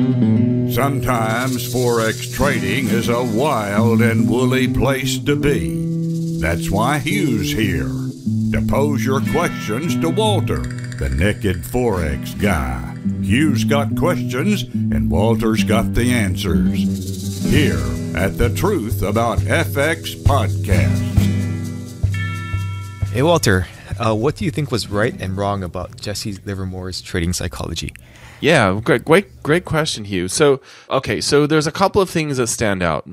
Sometimes forex trading is a wild and woolly place to be. That's why Hugh's here, to pose your questions to Walter, the naked forex guy. Hugh's got questions and Walter's got the answers. Here at the Truth About FX podcast. Hey Walter, what do you think was right and wrong about Jesse Livermore's trading psychology? Yeah, great question, Hugh. So there's a couple of things that stand out.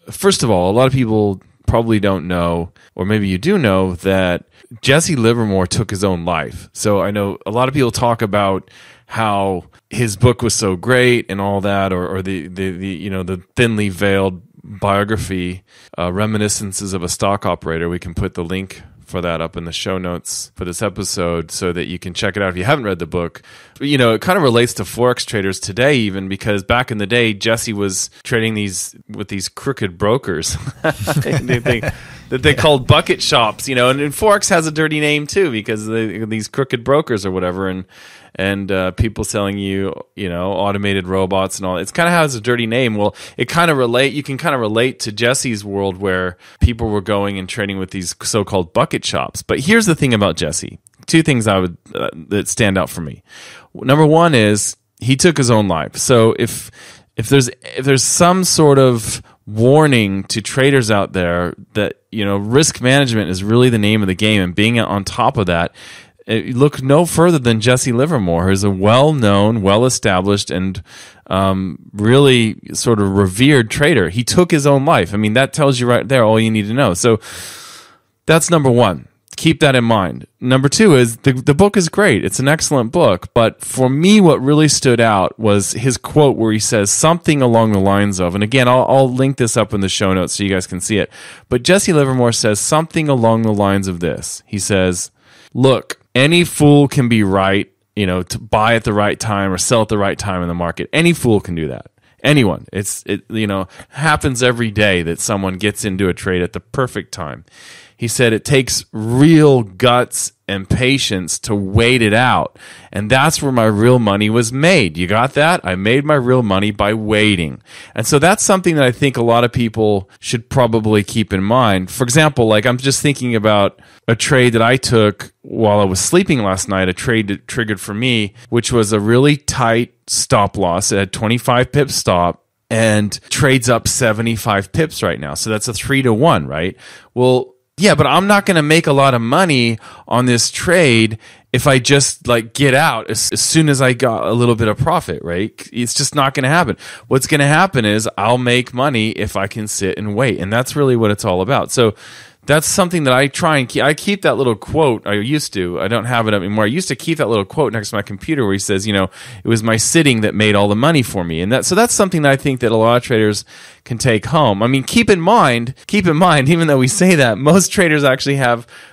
First of all, a lot of people probably don't know, or maybe you do know, that Jesse Livermore took his own life. So I know a lot of people talk about how his book was so great and all that, or the thinly veiled biography, Reminiscences of a Stock Operator. We can put the link for that up in the show notes for this episode so that you can check it out if you haven't read the book. You know, it kind of relates to forex traders today, even because back in the day, Jesse was trading with these crooked brokers that they called bucket shops, you know, and forex has a dirty name too because these crooked brokers or whatever, and people selling you know, automated robots and all. It's kind of has a dirty name. Well, you can kind of relate to Jesse's world where people were going and trading with these so-called bucket shops. But here's the thing about Jesse. Two things that stand out for me. Number one is he took his own life. So if there's some sort of warning to traders out there that, you know, risk management is really the name of the game, and being on top of that, look no further than Jesse Livermore, who's a well-known, well-established, and really sort of revered trader. He took his own life. I mean, that tells you right there all you need to know. So that's number one. Keep that in mind. Number two is the book is great. It's an excellent book. But for me, what really stood out was his quote where he says something along the lines of, and again, I'll link this up in the show notes so you guys can see it. But Jesse Livermore says something along the lines of this. He says, look, any fool can be right, you know, to buy at the right time or sell at the right time in the market. Any fool can do that. Anyone. It happens every day that someone gets into a trade at the perfect time. He said it takes real guts and patience to wait it out. And that's where my real money was made. You got that? I made my real money by waiting. And so that's something that I think a lot of people should probably keep in mind. For example, like I'm just thinking about a trade that I took while I was sleeping last night, a trade that triggered for me, which was a really tight stop loss. It had 25 pip stop and trades up 75 pips right now. So that's a 3-to-1, right? Well, yeah, but I'm not going to make a lot of money on this trade if I just like get out as soon as I got a little bit of profit, right? It's just not going to happen. What's going to happen is I'll make money if I can sit and wait. And that's really what it's all about. So that's something that I try and keep. I keep that little quote. I used to. I don't have it anymore. I used to keep that little quote next to my computer where he says, you know, it was my sitting that made all the money for me. And so that's something that I think that a lot of traders can take home. I mean, keep in mind, even though we say that, most traders actually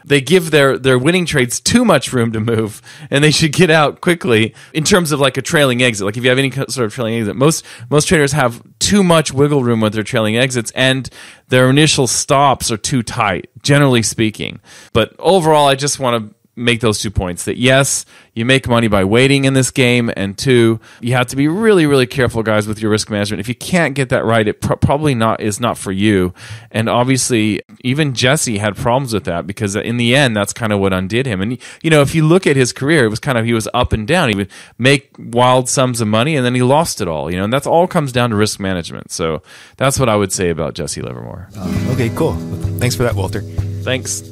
they give their winning trades too much room to move, and they should get out quickly in terms of like a trailing exit. Like if you have any sort of trailing exit, most traders have too much wiggle room with their trailing exits, and their initial stops are too tight, generally speaking. But overall, I just want to make those 2 points, that yes, you make money by waiting in this game, and two, you have to be really, really careful, guys, with your risk management. If you can't get that right, it probably is not for you. And obviously, even Jesse had problems with that, because in the end, that's kind of what undid him. And you know, if you look at his career, it was he was up and down. He would make wild sums of money, and then he lost it all. You know, and that's all comes down to risk management. So that's what I would say about Jesse Livermore. Okay, cool. Thanks for that, Walter. Thanks.